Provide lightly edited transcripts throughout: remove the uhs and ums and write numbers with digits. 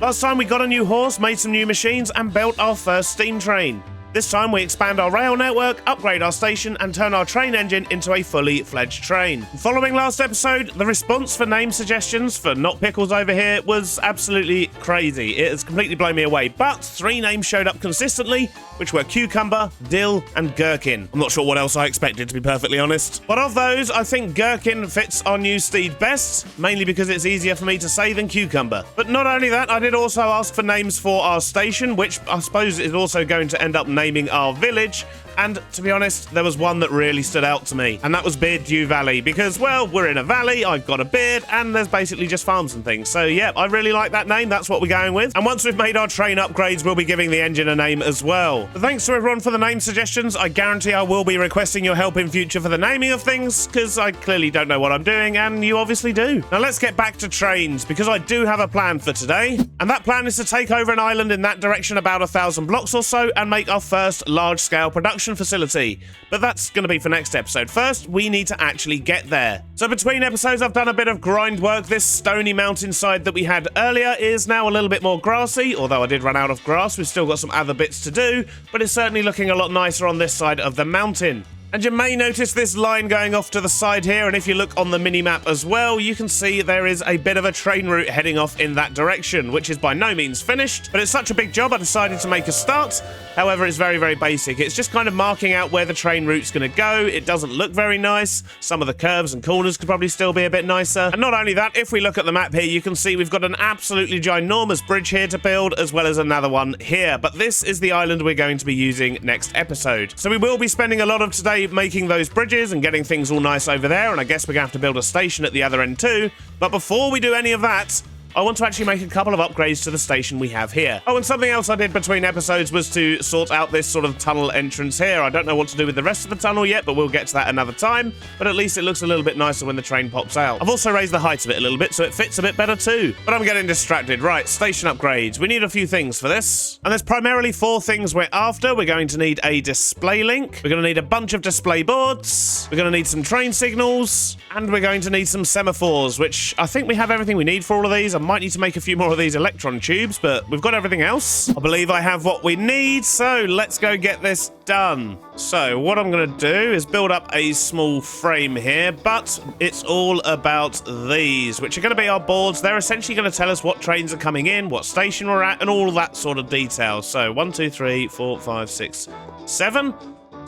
Last time we got a new horse, made some new machines, and built our first steam train. This time we expand our rail network, upgrade our station, and turn our train engine into a fully fledged train. Following last episode, the response for name suggestions for Not Pickles over here was absolutely crazy. It has completely blown me away, but 3 names showed up consistently, which were Cucumber, Dill, and Gherkin. I'm not sure what else I expected, to be perfectly honest. But of those, I think Gherkin fits our new steed best, mainly because it's easier for me to say than Cucumber. But not only that, I did also ask for names for our station, which I suppose is also going to end up naming our village, and to be honest, there was one that really stood out to me, and that was Beardstone Valley, because, well, we're in a valley, I've got a beard, and there's basically just farms and things. So yeah, I really like that name, that's what we're going with. And once we've made our train upgrades, we'll be giving the engine a name as well. But thanks to everyone for the name suggestions. I guarantee I will be requesting your help in future for the naming of things, because I clearly don't know what I'm doing, and you obviously do. Now let's get back to trains, because I do have a plan for today, and that plan is to take over an island in that direction about 1,000 blocks or so, and make our first large-scale production facility. But that's going to be for next episode. First, we need to actually get there. So between episodes, I've done a bit of grind work. This stony mountainside that we had earlier is now a little bit more grassy, although I did run out of grass. We've still got some other bits to do, but it's certainly looking a lot nicer on this side of the mountain. And you may notice this line going off to the side here, and if you look on the mini-map as well, you can see there is a bit of a train route heading off in that direction, which is by no means finished, but it's such a big job I decided to make a start. However, it's very, very basic. It's just kind of marking out where the train route's going to go. It doesn't look very nice. Some of the curves and corners could probably still be a bit nicer. And not only that, if we look at the map here, you can see we've got an absolutely ginormous bridge here to build, as well as another one here. But this is the island we're going to be using next episode. So we will be spending a lot of today making those bridges and getting things all nice over there, and I guess we're going to have to build a station at the other end too. But before we do any of that, I want to actually make a couple of upgrades to the station we have here. Oh, and something else I did between episodes was to sort out this sort of tunnel entrance here. I don't know what to do with the rest of the tunnel yet, but we'll get to that another time. But at least it looks a little bit nicer when the train pops out. I've also raised the height of it a little bit, so it fits a bit better too. But I'm getting distracted. Right, station upgrades. We need a few things for this. And there's primarily 4 things we're after. We're going to need a display link. We're going to need a bunch of display boards. We're going to need some train signals. And we're going to need some semaphores, which I think we have everything we need for all of these. I might need to make a few more of these electron tubes, but we've got everything else. I believe I have what we need, so let's go get this done. So what I'm going to do is build up a small frame here, but it's all about these, which are going to be our boards. They're essentially going to tell us what trains are coming in, what station we're at, and all that sort of detail. So 1, 2, 3, 4, 5, 6, 7. Is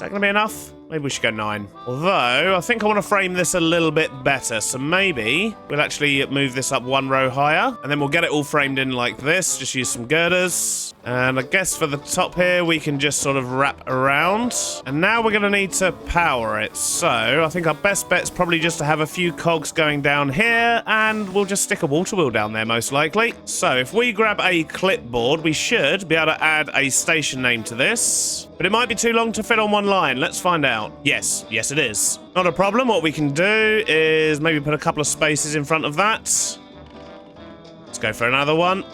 that going to be enough? Maybe we should go 9. Although, I think I want to frame this a little bit better. So maybe we'll actually move this up 1 row higher. And then we'll get it all framed in like this. Just use some girders. And I guess for the top here, we can just sort of wrap around. And now we're going to need to power it. So I think our best bet's probably just to have a few cogs going down here. And we'll just stick a water wheel down there, most likely. So if we grab a clipboard, we should be able to add a station name to this. But it might be too long to fit on one line. Let's find out. Yes, it is. Not a problem. What we can do is maybe put a couple of spaces in front of that. Let's go for another one.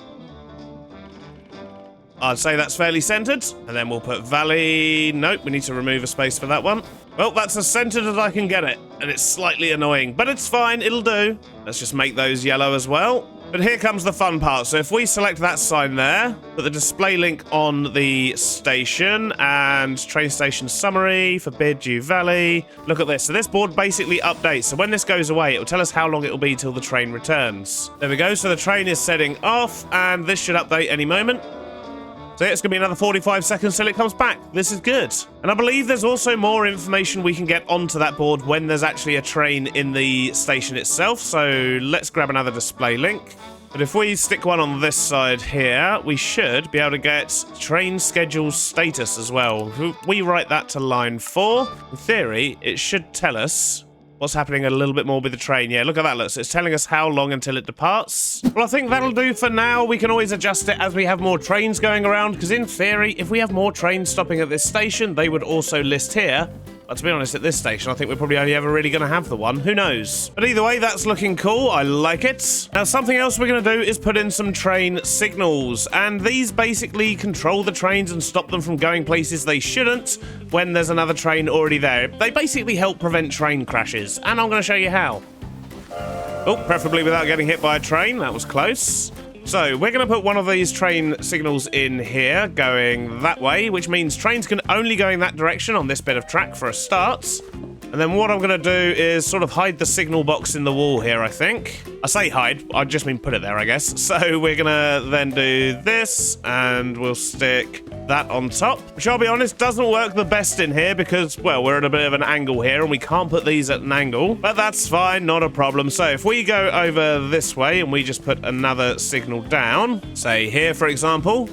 I'd say that's fairly centered. And then we'll put valley. Nope, we need to remove a space for that one. Well, that's as centered as I can get it. And it's slightly annoying, but it's fine. It'll do. Let's just make those yellow as well. But here comes the fun part. So if we select that sign there, put the display link on the station and train station summary for Beardstone Valley. Look at this. So this board basically updates. So when this goes away, it will tell us how long it will be till the train returns. There we go. So the train is setting off, and this should update any moment. So it's going to be another 45 seconds till it comes back. This is good. And I believe there's also more information we can get onto that board when there's actually a train in the station itself. So let's grab another display link. But if we stick one on this side here, we should be able to get train schedule status as well. If we write that to line 4, in theory, it should tell us what's happening a little bit more with the train. Yeah, look at that. Look, so it's telling us how long until it departs. Well, I think that'll do for now. We can always adjust it as we have more trains going around, because in theory, if we have more trains stopping at this station, they would also list here. But to be honest, at this station, I think we're probably only ever really going to have the one. Who knows? But either way, that's looking cool. I like it. Now, something else we're going to do is put in some train signals. And these basically control the trains and stop them from going places they shouldn't when there's another train already there. They basically help prevent train crashes. And I'm going to show you how. Oh, preferably without getting hit by a train. That was close. So we're going to put one of these train signals in here going that way, which means trains can only go in that direction on this bit of track for a start. And then what I'm going to do is sort of hide the signal box in the wall here, I think. I say hide, I just mean put it there, I guess. So we're going to then do this, and we'll stick that on top. Which, I'll be honest, doesn't work the best in here because, well, we're at a bit of an angle here, and we can't put these at an angle. But that's fine, not a problem. So if we go over this way, and we just put another signal down, say here, for example,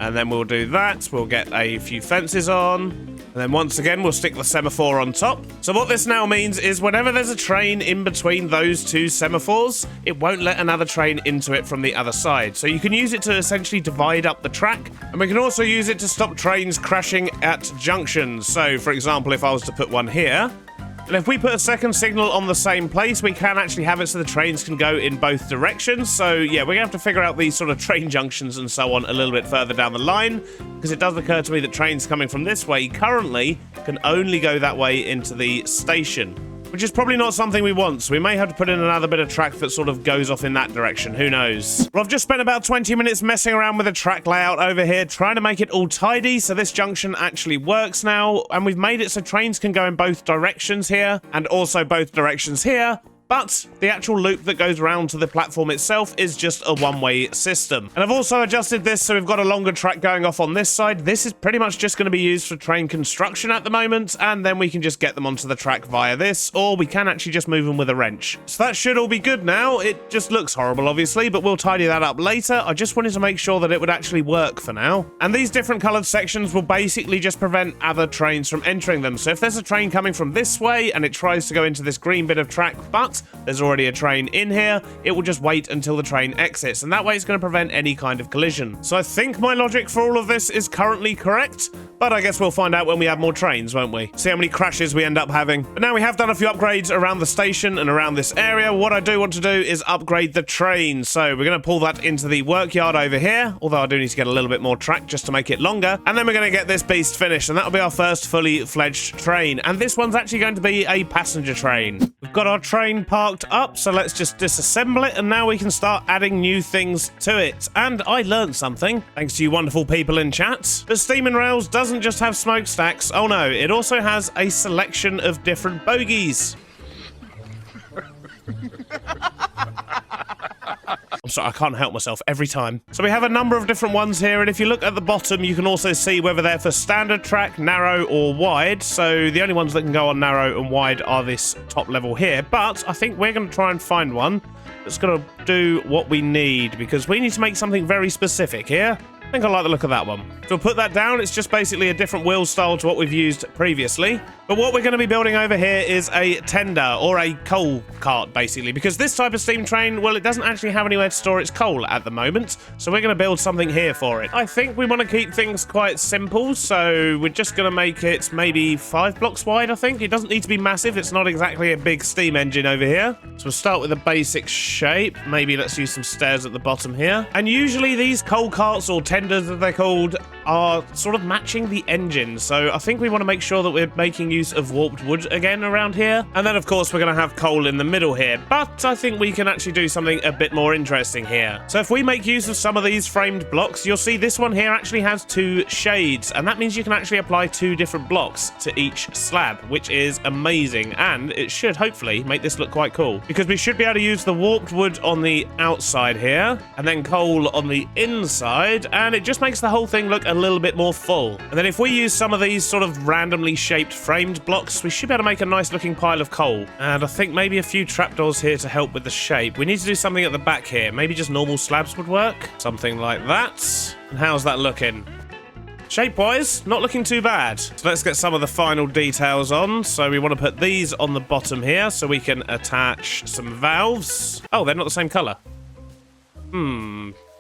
and then we'll do that. We'll get a few fences on. And then once again, we'll stick the semaphore on top. So what this now means is whenever there's a train in between those two semaphores, it won't let another train into it from the other side. So you can use it to essentially divide up the track. And we can also use it to stop trains crashing at junctions. So for example, if I was to put one here, and if we put a second signal on the same place, we can actually have it so the trains can go in both directions. So yeah, we're going to have to figure out these sort of train junctions and so on a little bit further down the line, because it does occur to me that trains coming from this way currently can only go that way into the station, which is probably not something we want, so we may have to put in another bit of track that sort of goes off in that direction. Who knows? Well, I've just spent about 20 minutes messing around with the track layout over here, trying to make it all tidy so this junction actually works now, and we've made it so trains can go in both directions here, and also both directions here. But the actual loop that goes around to the platform itself is just a one-way system. And I've also adjusted this so we've got a longer track going off on this side. This is pretty much just going to be used for train construction at the moment, and then we can just get them onto the track via this, or we can actually just move them with a wrench. So that should all be good now. It just looks horrible, obviously, but we'll tidy that up later. I just wanted to make sure that it would actually work for now. And these different coloured sections will basically just prevent other trains from entering them. So if there's a train coming from this way and it tries to go into this green bit of track, but there's already a train in here, it will just wait until the train exits, and that way it's going to prevent any kind of collision. So I think my logic for all of this is currently correct, but I guess we'll find out when we have more trains, won't we? See how many crashes we end up having. But now we have done a few upgrades around the station and around this area. What I do want to do is upgrade the train. So we're going to pull that into the workyard over here, although I do need to get a little bit more track just to make it longer. And then we're going to get this beast finished, and that'll be our first fully fledged train. And this one's actually going to be a passenger train. We've got our train parked up, so let's just disassemble it, and now we can start adding new things to it. And I learned something, thanks to you wonderful people in chat. The Steam and Rails doesn't just have smokestacks. Oh no, it also has a selection of different bogies. I'm sorry, I can't help myself every time. So we have a number of different ones here, and if you look at the bottom, you can also see whether they're for standard track, narrow, or wide. So the only ones that can go on narrow and wide are this top level here. But I think we're going to try and find one that's going to do what we need, because we need to make something very specific here. I think I like the look of that one. So we'll put that down. It's just basically a different wheel style to what we've used previously. But what we're going to be building over here is a tender, or a coal cart, basically. Because this type of steam train, well, it doesn't actually have anywhere to store its coal at the moment. So we're going to build something here for it. I think we want to keep things quite simple. So we're just going to make it maybe 5 blocks wide, I think. It doesn't need to be massive. It's not exactly a big steam engine over here. So we'll start with a basic shape. Maybe let's use some stairs at the bottom here. And usually these coal carts, or tenders as they're called, are sort of matching the engine. So I think we want to make sure that we're making use of warped wood again around here. And then of course we're going to have coal in the middle here, but I think we can actually do something a bit more interesting here. So if we make use of some of these framed blocks, you'll see this one here actually has 2 shades, and that means you can actually apply 2 different blocks to each slab, which is amazing, and it should hopefully make this look quite cool, because we should be able to use the warped wood on the outside here and then coal on the inside, and it just makes the whole thing look a little bit more full. And then if we use some of these sort of randomly shaped framed blocks, we should be able to make a nice looking pile of coal. And I think maybe a few trapdoors here to help with the shape. We need to do something at the back here. Maybe just normal slabs would work. Something like that. And how's that looking? Shape-wise, not looking too bad. So let's get some of the final details on. So we want to put these on the bottom here so we can attach some valves. Oh, they're not the same colour.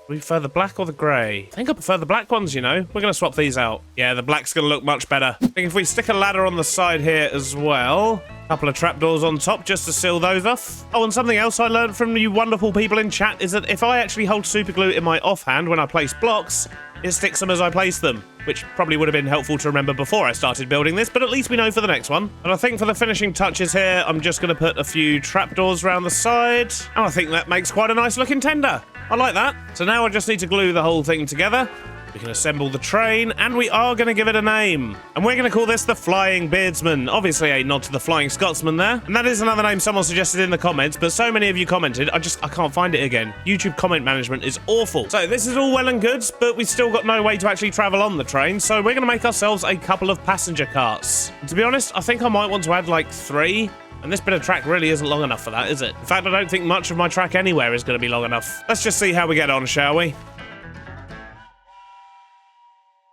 We prefer the black or the grey? I think I prefer the black ones, you know. We're going to swap these out. Yeah, the black's going to look much better. I think if we stick a ladder on the side here as well, a couple of trapdoors on top just to seal those off. Oh, and something else I learned from you wonderful people in chat is that if I actually hold super glue in my offhand when I place blocks, it sticks them as I place them, which probably would have been helpful to remember before I started building this, but at least we know for the next one. And I think for the finishing touches here, I'm just going to put a few trapdoors around the side, and I think that makes quite a nice looking tender. I like that. So now I just need to glue the whole thing together. We can assemble the train, and we are going to give it a name. And we're going to call this the Flying Beardsman. Obviously a nod to the Flying Scotsman there. And that is another name someone suggested in the comments, but so many of you commented, I can't find it again. YouTube comment management is awful. So this is all well and good, but we've still got no way to actually travel on the train, so we're going to make ourselves a couple of passenger carts. And to be honest, I think I might want to add like 3. And this bit of track really isn't long enough for that, is it? In fact, I don't think much of my track anywhere is going to be long enough. Let's just see how we get on, shall we?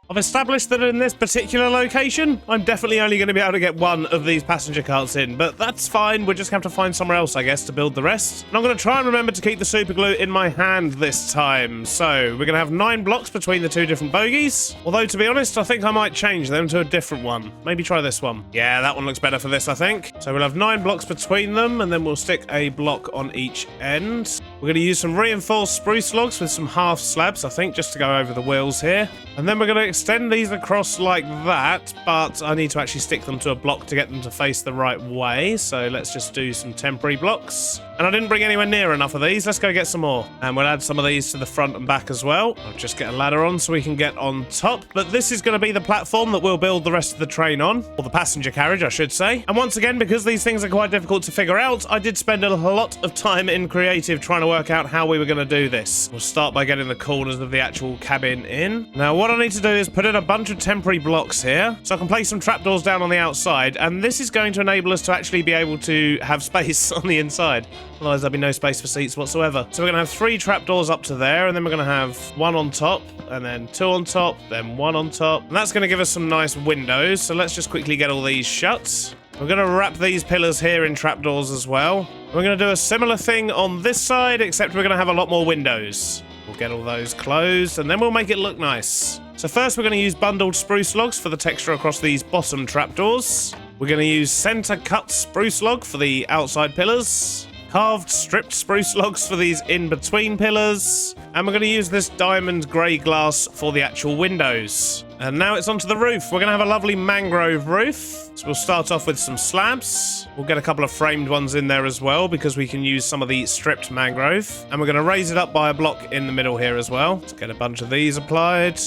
I've established that in this particular location, I'm definitely only going to be able to get one of these passenger carts in, but that's fine. We'll just have to find somewhere else, I guess, to build the rest. And I'm going to try and remember to keep the super glue in my hand this time. So we're going to have 9 blocks between the 2 different bogies. Although, to be honest, I think I might change them to a different one. Maybe try this one. Yeah, that one looks better for this, I think. So we'll have 9 blocks between them, and then we'll stick a block on each end. We're going to use some reinforced spruce logs with some half slabs, I think, just to go over the wheels here. And then we're going to extend these across like that, but I need to actually stick them to a block to get them to face the right way. So let's just do some temporary blocks. And I didn't bring anywhere near enough of these. Let's go get some more. And we'll add some of these to the front and back as well. I'll just get a ladder on so we can get on top. But this is going to be the platform that we'll build the rest of the train on. Or the passenger carriage, I should say. And once again, because these things are quite difficult to figure out, I did spend a lot of time in creative trying to work out how we were going to do this. We'll start by getting the corners of the actual cabin in. Now, what I need to do is put in a bunch of temporary blocks here. So I can place some trapdoors down on the outside. And this is going to enable us to actually be able to have space on the inside. Otherwise, there'll be no space for seats whatsoever. So we're going to have 3 trapdoors up to there, and then we're going to have 1 on top, and then 2 on top, then 1 on top. And that's going to give us some nice windows. So let's just quickly get all these shut. We're going to wrap these pillars here in trapdoors as well. We're going to do a similar thing on this side, except we're going to have a lot more windows. We'll get all those closed, and then we'll make it look nice. So first we're going to use bundled spruce logs for the texture across these bottom trapdoors. We're going to use center cut spruce log for the outside pillars. Carved stripped spruce logs for these in-between pillars. And we're going to use this diamond grey glass for the actual windows. And now it's onto the roof. We're going to have a lovely mangrove roof. So we'll start off with some slabs. We'll get a couple of framed ones in there as well, because we can use some of the stripped mangrove. And we're going to raise it up by a block in the middle here as well. Let's get a bunch of these applied.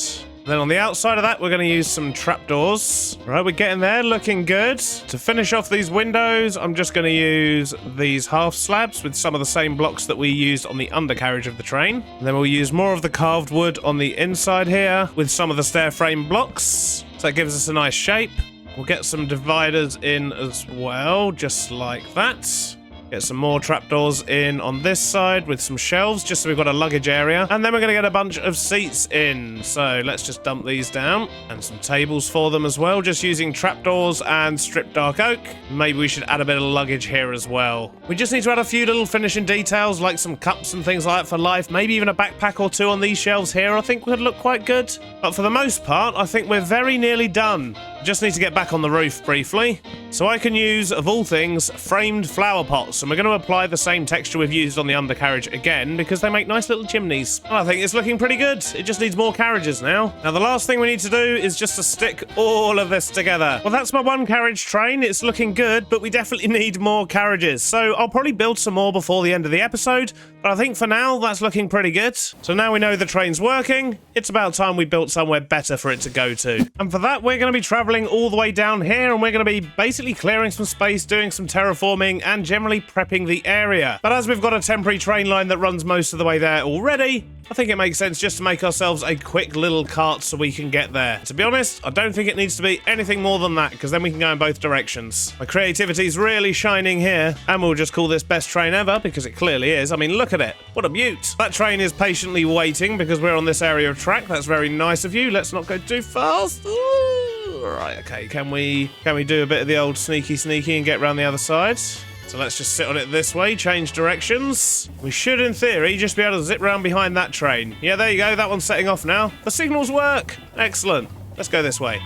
Then on the outside of that, we're going to use some trapdoors. Right, we're getting there, looking good. To finish off these windows, I'm just going to use these half slabs with some of the same blocks that we used on the undercarriage of the train. And then we'll use more of the carved wood on the inside here with some of the stair frame blocks. So that gives us a nice shape. We'll get some dividers in as well, just like that. Get some more trapdoors in on this side with some shelves, just so we've got a luggage area. And then we're going to get a bunch of seats in. So let's just dump these down. And some tables for them as well, just using trapdoors and stripped dark oak. Maybe we should add a bit of luggage here as well. We just need to add a few little finishing details, like some cups and things like that for life. Maybe even a backpack or 2 on these shelves here, I think would look quite good. But for the most part, I think we're very nearly done. Just need to get back on the roof briefly. So I can use, of all things, framed flower pots. And we're going to apply the same texture we've used on the undercarriage again, because they make nice little chimneys. I think it's looking pretty good. It just needs more carriages now. Now, the last thing we need to do is just to stick all of this together. Well, that's my 1 carriage train. It's looking good, but we definitely need more carriages. So I'll probably build some more before the end of the episode. But I think for now, that's looking pretty good. So now we know the train's working. It's about time we built somewhere better for it to go to. And for that, we're going to be traveling all the way down here, and we're going to be basically clearing some space, doing some terraforming, and generally prepping the area. But as we've got a temporary train line that runs most of the way there already, I think it makes sense just to make ourselves a quick little cart so we can get there. To be honest, I don't think it needs to be anything more than that, because then we can go in both directions. My creativity's really shining here, and we'll just call this best train ever, because it clearly is. I mean, look at it. What a beaut. That train is patiently waiting because we're on this area of track. That's very nice of you. Let's not go too fast. Ooh. Right, okay. Can we do a bit of the old sneaky and get around the other side? So let's just sit on it this way, change directions. We should, in theory, just be able to zip round behind that train. Yeah, there you go. That one's setting off now. The signals work. Excellent. Let's go this way.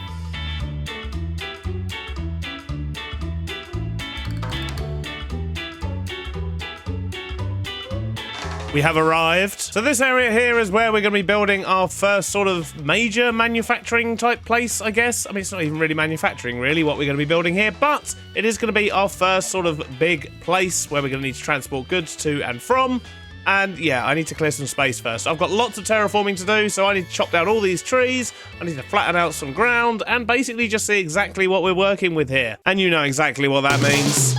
We have arrived. So this area here is where we're going to be building our first sort of major manufacturing type place, I guess. I mean, it's not even really manufacturing, really, what we're going to be building here, but it is going to be our first sort of big place where we're going to need to transport goods to and from. And yeah, I need to clear some space first. I've got lots of terraforming to do, so I need to chop down all these trees, I need to flatten out some ground, and basically just see exactly what we're working with here. And you know exactly what that means.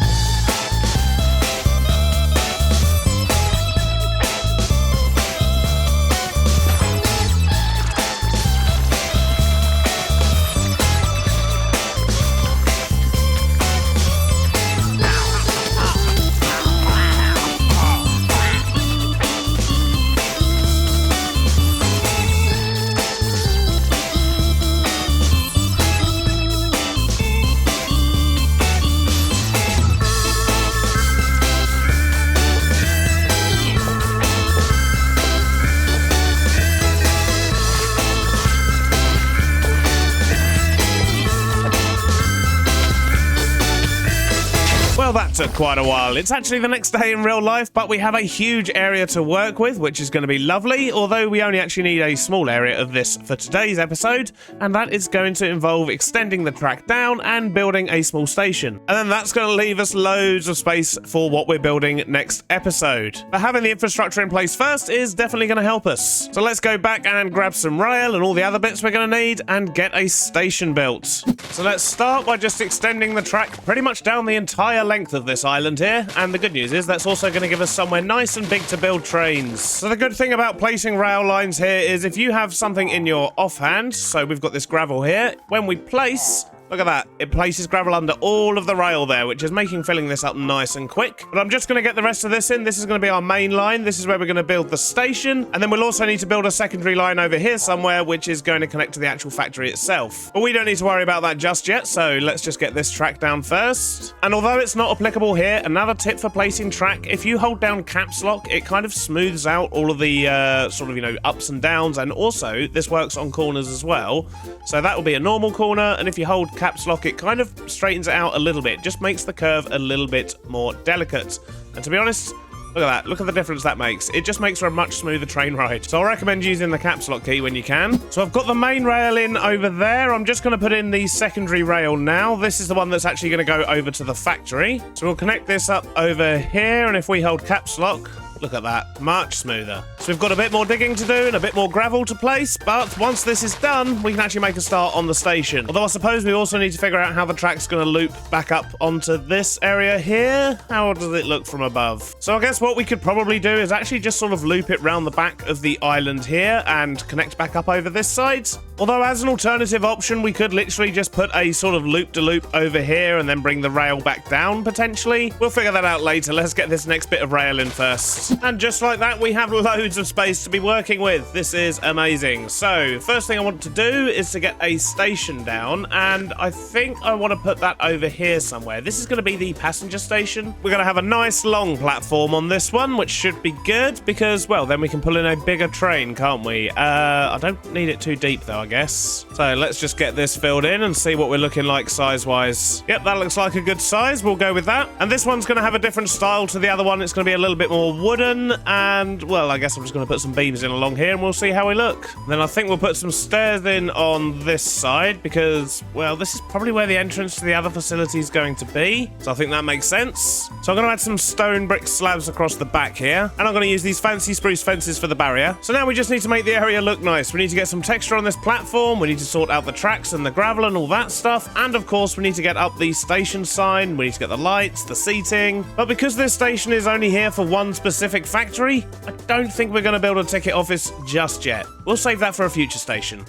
Well, that took quite a while. It's actually the next day in real life, but we have a huge area to work with, which is going to be lovely, although we only actually need a small area of this for today's episode, and that is going to involve extending the track down and building a small station. And then that's going to leave us loads of space for what we're building next episode. But having the infrastructure in place first is definitely going to help us. So let's go back and grab some rail and all the other bits we're going to need and get a station built. So let's start by just extending the track pretty much down the entire length of this island here, and the good news is that's also going to give us somewhere nice and big to build trains. So the good thing about placing rail lines here is if you have something in your offhand, so we've got this gravel here, when we place, look at that, it places gravel under all of the rail there, which is making filling this up nice and quick. But I'm just going to get the rest of this in. This is going to be our main line. This is where we're going to build the station. And then we'll also need to build a secondary line over here somewhere, which is going to connect to the actual factory itself. But we don't need to worry about that just yet, so let's just get this track down first. And although it's not applicable here, another tip for placing track, if you hold down caps lock, it kind of smooths out all of the sort of, you know, ups and downs. And also, this works on corners as well. So that will be a normal corner, and if you hold caps lock, it kind of straightens it out a little bit, just makes the curve a little bit more delicate. And to be honest, look at that, look at the difference that makes. It just makes for a much smoother train ride. So I recommend using the caps lock key when you can. So I've got the main rail in over there. I'm just going to put in the secondary rail now. This is the one that's actually going to go over to the factory. So we'll connect this up over here, and if we hold caps lock, look at that, much smoother. So we've got a bit more digging to do and a bit more gravel to place, but once this is done, we can actually make a start on the station. Although I suppose we also need to figure out how the track's going to loop back up onto this area here. How does it look from above? So I guess what we could probably do is actually just sort of loop it round the back of the island here and connect back up over this side. Although as an alternative option, we could literally just put a sort of loop-de-loop over here and then bring the rail back down, potentially. We'll figure that out later. Let's get this next bit of rail in first. And just like that, we have loads of space to be working with. This is amazing. So, first thing I want to do is to get a station down, and I think I want to put that over here somewhere. This is going to be the passenger station. We're going to have a nice long platform on this one, which should be good because, well, then we can pull in a bigger train, can't we? I don't need it too deep though, I guess. So let's just get this filled in and see what we're looking like size-wise. Yep, that looks like a good size. We'll go with that. And this one's going to have a different style to the other one. It's going to be a little bit more wooden, and, well, I guess I'm just going to put some beams in along here and we'll see how we look. Then I think we'll put some stairs in on this side because, well, this is probably where the entrance to the other facility is going to be. So I think that makes sense. So I'm going to add some stone brick slabs across the back here, and I'm going to use these fancy spruce fences for the barrier. So now we just need to make the area look nice. We need to get some texture on this platform. We need to sort out the tracks and the gravel and all that stuff. And of course, we need to get up the station sign. We need to get the lights, the seating. But because this station is only here for one specific factory, I don't think we're going to build a ticket office just yet. We'll save that for a future station.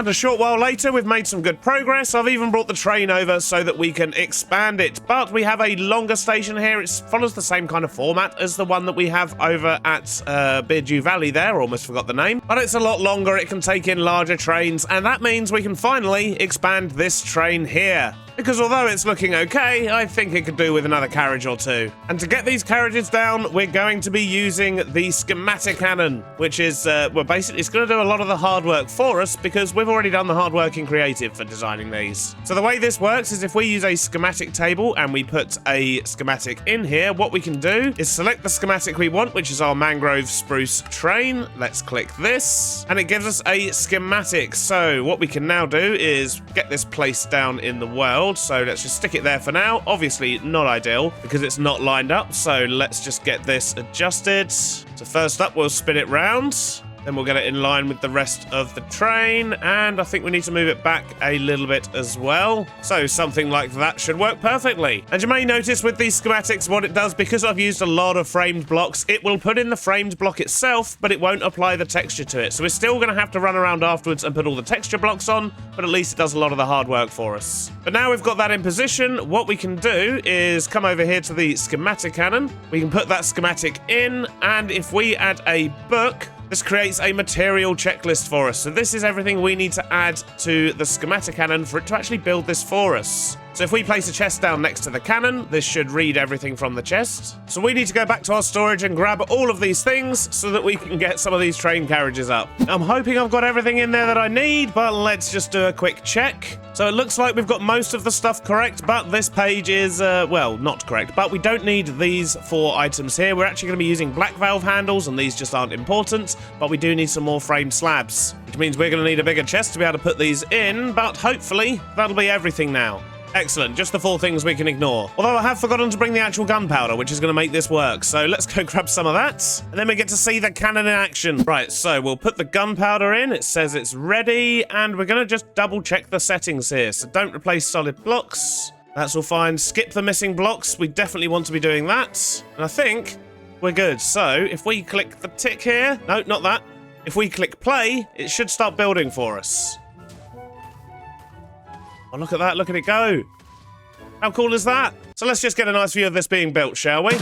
And a short while later, we've made some good progress. I've even brought the train over so that we can expand it. But we have a longer station here. It follows the same kind of format as the one that we have over at Beardstone Valley there. Almost forgot the name. But it's a lot longer. It can take in larger trains. And that means we can finally expand this train here. Because although it's looking okay, I think it could do with another carriage or two. And to get these carriages down, we're going to be using the schematic cannon, which is, well, basically it's going to do a lot of the hard work for us because we've already done the hard work in creative for designing these. So the way this works is if we use a schematic table and we put a schematic in here, what we can do is select the schematic we want, which is our mangrove spruce train. Let's click this and it gives us a schematic. So what we can now do is get this placed down in the world. So let's just stick it there for now. Obviously not ideal because it's not lined up. So let's just get this adjusted. So first up, we'll spin it round. Then we'll get it in line with the rest of the train. And I think we need to move it back a little bit as well. So something like that should work perfectly. And you may notice with these schematics what it does, because I've used a lot of framed blocks, it will put in the framed block itself, but it won't apply the texture to it. So we're still going to have to run around afterwards and put all the texture blocks on, but at least it does a lot of the hard work for us. But now we've got that in position, what we can do is come over here to the schematic cannon. We can put that schematic in, and if we add a book, this creates a material checklist for us. So this is everything we need to add to the schematic cannon for it to actually build this for us. So if we place a chest down next to the cannon, this should read everything from the chest. So we need to go back to our storage and grab all of these things so that we can get some of these train carriages up. I'm hoping I've got everything in there that I need, but let's just do a quick check. So it looks like we've got most of the stuff correct, but this page is, well, not correct. But we don't need these 4 items here. We're actually going to be using black valve handles, and these just aren't important. But we do need some more framed slabs, which means we're going to need a bigger chest to be able to put these in. But hopefully, that'll be everything now. Excellent, just the 4 things we can ignore. Although I have forgotten to bring the actual gunpowder, which is going to make this work. So let's go grab some of that. And then we get to see the cannon in action. Right, so we'll put the gunpowder in. It says it's ready. And we're going to just double check the settings here. So don't replace solid blocks. That's all fine. Skip the missing blocks. We definitely want to be doing that. And I think we're good. So if we click the tick here. No, not that. If we click play, it should start building for us. Oh, look at that. Look at it go. How cool is that? So let's just get a nice view of this being built, shall we?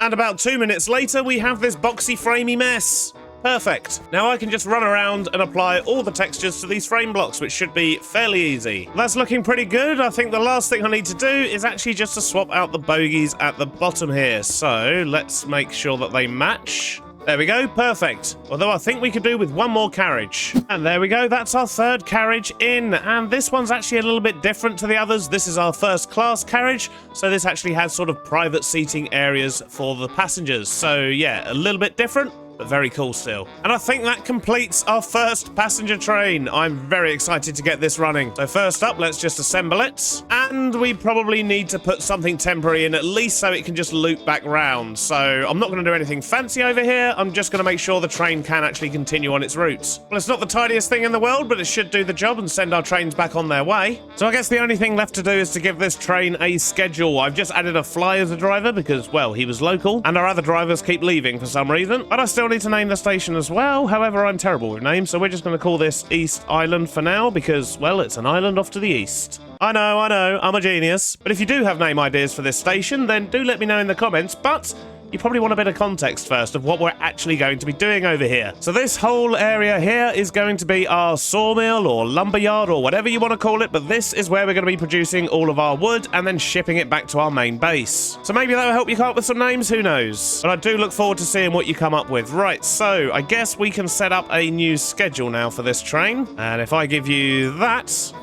And about 2 minutes later, we have this boxy, framey mess. Perfect. Now I can just run around and apply all the textures to these frame blocks, which should be fairly easy. That's looking pretty good. I think the last thing I need to do is actually just to swap out the bogies at the bottom here. So let's make sure that they match. There we go, perfect. Although I think we could do with one more carriage. And there we go, that's our 3rd carriage in. And this one's actually a little bit different to the others. This is our 1st class carriage. So this actually has sort of private seating areas for the passengers. So yeah, a little bit different, but very cool still. And I think that completes our 1st passenger train. I'm very excited to get this running. So first up, let's just assemble it. And we probably need to put something temporary in, at least so it can just loop back round. So I'm not going to do anything fancy over here. I'm just going to make sure the train can actually continue on its route. Well, it's not the tidiest thing in the world, but it should do the job and send our trains back on their way. So I guess the only thing left to do is to give this train a schedule. I've just added a fly as a driver because, well, he was local, and our other drivers keep leaving for some reason. But I still need to name the station as well. However, I'm terrible with names, so we're just going to call this East Island for now because, well, it's an island off to the east. I know, I'm a genius. But if you do have name ideas for this station, then do let me know in the comments. But you probably want a bit of context first of what we're actually going to be doing over here. So this whole area here is going to be our sawmill or lumberyard or whatever you want to call it, but this is where we're going to be producing all of our wood and then shipping it back to our main base. So maybe that will help you come up with some names, who knows? But I do look forward to seeing what you come up with. Right, so I guess we can set up a new schedule now for this train. And if I give you that,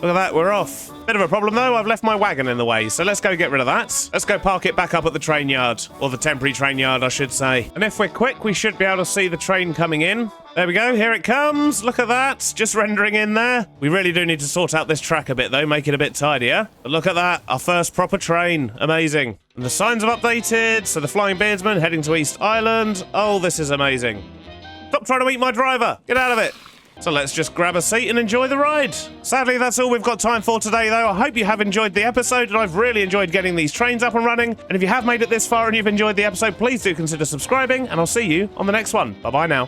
look at that, we're off. Bit of a problem though, I've left my wagon in the way, so let's go get rid of that. Let's go park it back up at the train yard, or the temporary train yard, I should say. And if we're quick, we should be able to see the train coming in. There we go, here it comes. Look at that, just rendering in there. We really do need to sort out this track a bit though, make it a bit tidier. But look at that, our first proper train. Amazing. And the signs have updated, so the Flying Beardsman heading to East Island. Oh, this is amazing. Stop trying to eat my driver. Get out of it. So let's just grab a seat and enjoy the ride. Sadly, that's all we've got time for today, though. I hope you have enjoyed the episode, and I've really enjoyed getting these trains up and running. And if you have made it this far and you've enjoyed the episode, please do consider subscribing, and I'll see you on the next one. Bye-bye now.